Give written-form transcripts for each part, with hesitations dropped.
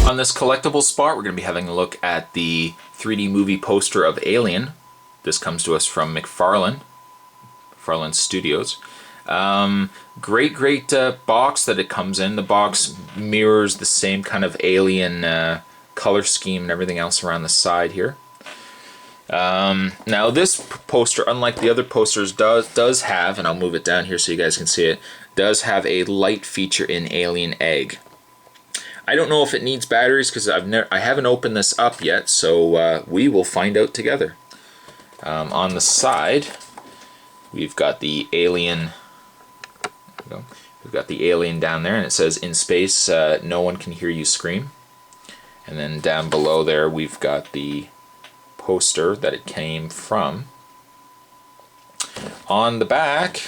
On this collectible spot, we're going to be having a look at the 3D movie poster of Alien. This comes to us from McFarlane Studios. Great box that it comes in. The box mirrors the same kind of Alien color scheme and everything else around the side here. Now this poster, unlike the other posters, does have, and I'll move it down here so you guys can see it, does have a light feature in Alien Egg. I don't know if it needs batteries because I haven't opened this up yet, so we will find out together. On the side, we've got the Alien. We've got the Alien down there, and it says, "In space, no one can hear you scream." And then down below there, we've got the poster that it came from. On the back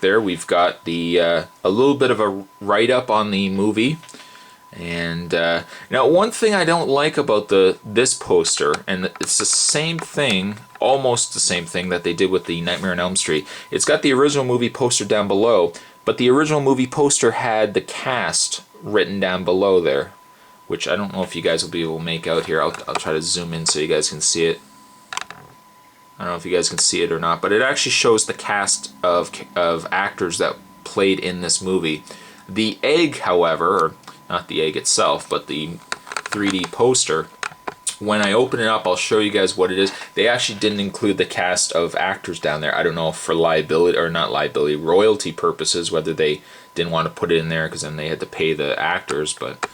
there, we've got the a little bit of a write-up on the movie. And now, one thing I don't like about this poster, and it's the same thing, almost the same thing that they did with the Nightmare on Elm Street. It's got the original movie poster down below, but the original movie poster had the cast written down below there, which I don't know if you guys will be able to make out here. I'll try to zoom in so you guys can see it. I don't know if you guys can see it or not, but it actually shows the cast of actors that played in this movie. The egg, however, or not the egg itself, but the 3D poster, when I open it up, I'll show you guys what it is. They actually didn't include the cast of actors down there. I don't know if for liability, or not liability, royalty purposes, whether they didn't want to put it in there because then they had to pay the actors, but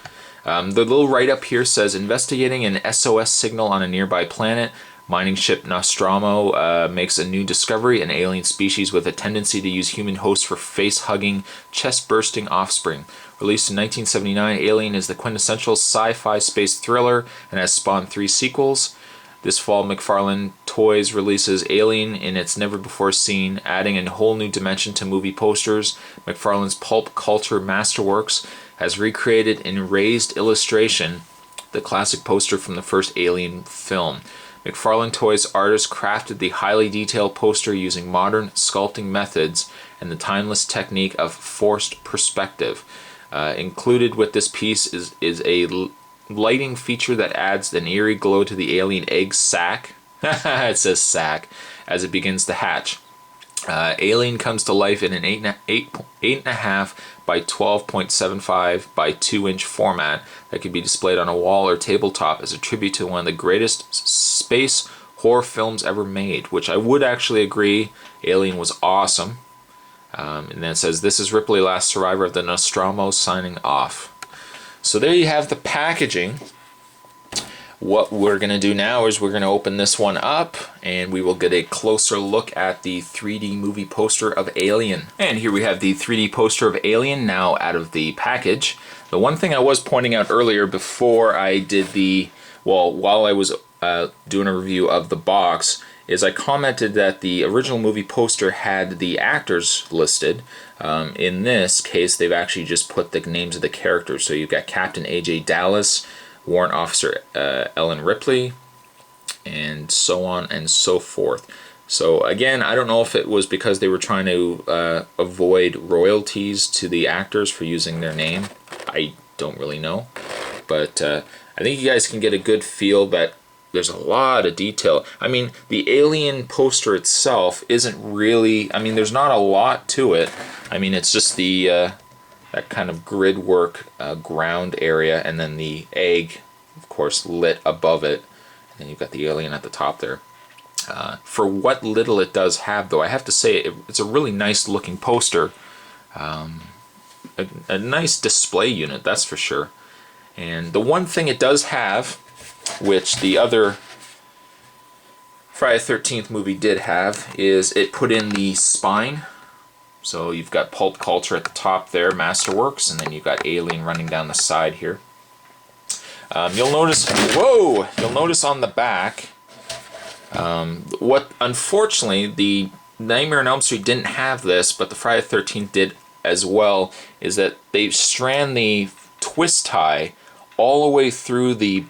the little write-up here says, investigating an SOS signal on a nearby planet, mining ship Nostromo makes a new discovery, an alien species with a tendency to use human hosts for face-hugging, chest-bursting offspring. Released in 1979, Alien is the quintessential sci-fi space thriller and has spawned 3 sequels. This fall, McFarlane Toys releases Alien in its never-before-seen, adding a whole new dimension to movie posters. McFarlane's pulp culture masterworks has recreated in raised illustration the classic poster from the first Alien film. McFarlane Toys artists crafted the highly detailed poster using modern sculpting methods and the timeless technique of forced perspective. Included with this piece is a lighting feature that adds an eerie glow to the alien egg sac. It says sac as it begins to hatch. Alien comes to life in an 8.5 by 12.75 by 2-inch format that can be displayed on a wall or tabletop as a tribute to one of the greatest space horror films ever made, which I would actually agree. Alien was awesome. And then it says, "This is Ripley, last survivor of the Nostromo, signing off." So there you have the packaging. What we're going to do now is we're going to open this one up and we will get a closer look at the 3D movie poster of Alien. And here we have the 3D poster of Alien now out of the package. The one thing I was pointing out earlier before I did while I was doing a review of the box, is I commented that the original movie poster had the actors listed. In this case, they've actually just put the names of the characters. So you've got Captain A.J. Dallas, Warrant Officer Ellen Ripley, and so on and so forth. So again, I don't know if it was because they were trying to avoid royalties to the actors for using their name. I don't really know. But I think you guys can get a good feel that there's a lot of detail. I mean, the Alien poster itself isn't really, I mean, there's not a lot to it. I mean, it's just the that kind of grid work ground area, and then the egg, of course, lit above it. And then you've got the alien at the top there. For what little it does have, though, I have to say it's a really nice looking poster. A nice display unit, that's for sure. And the one thing it does have, which the other Friday the 13th movie did have, is it put in the spine. So you've got Pulp Culture at the top there, Masterworks, and then you've got Alien running down the side here. You'll notice on the back, what unfortunately the Nightmare on Elm Street didn't have this, but the Friday the 13th did as well, is that they strand the twist tie all the way through the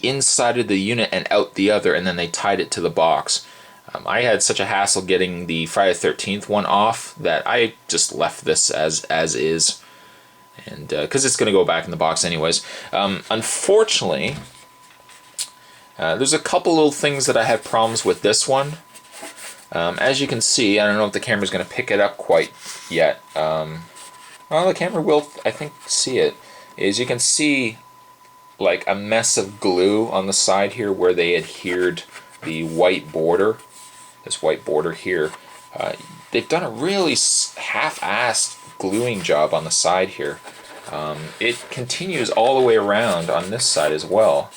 inside of the unit and out the other, and then they tied it to the box. I had such a hassle getting the Friday the 13th one off that I just left this as is. and because it's going to go back in the box anyways. Unfortunately, there's a couple little things that I had problems with this one. As you can see, I don't know if the camera's going to pick it up quite yet. Well, the camera will, I think, see it. Is you can see like a mess of glue on the side here where they adhered the white border, this white border here. They've done a really half-assed gluing job on the side here. It continues all the way around on this side as well.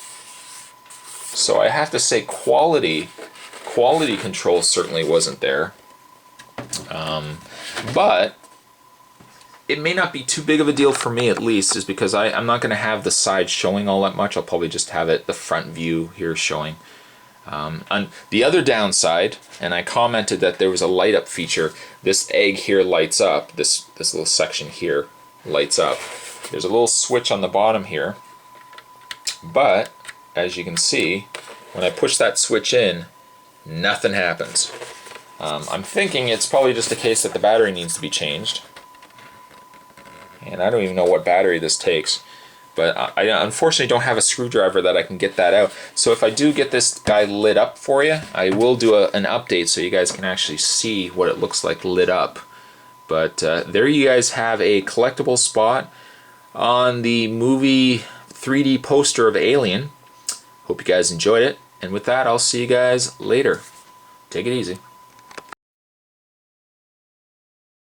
So I have to say quality control certainly wasn't there. But it may not be too big of a deal for me, at least, is because I'm not going to have the side showing all that much. I'll probably just have it, the front view here showing. On the other downside, and I commented that there was a light up feature, this egg here lights up, this little section here lights up. There's a little switch on the bottom here, but as you can see, when I push that switch in, nothing happens. I'm thinking it's probably just a case that the battery needs to be changed. And I don't even know what battery this takes. But I unfortunately don't have a screwdriver that I can get that out. So if I do get this guy lit up for you, I will do an update so you guys can actually see what it looks like lit up. But there you guys have a collectible spot on the movie 3D poster of Alien. Hope you guys enjoyed it. And with that, I'll see you guys later. Take it easy.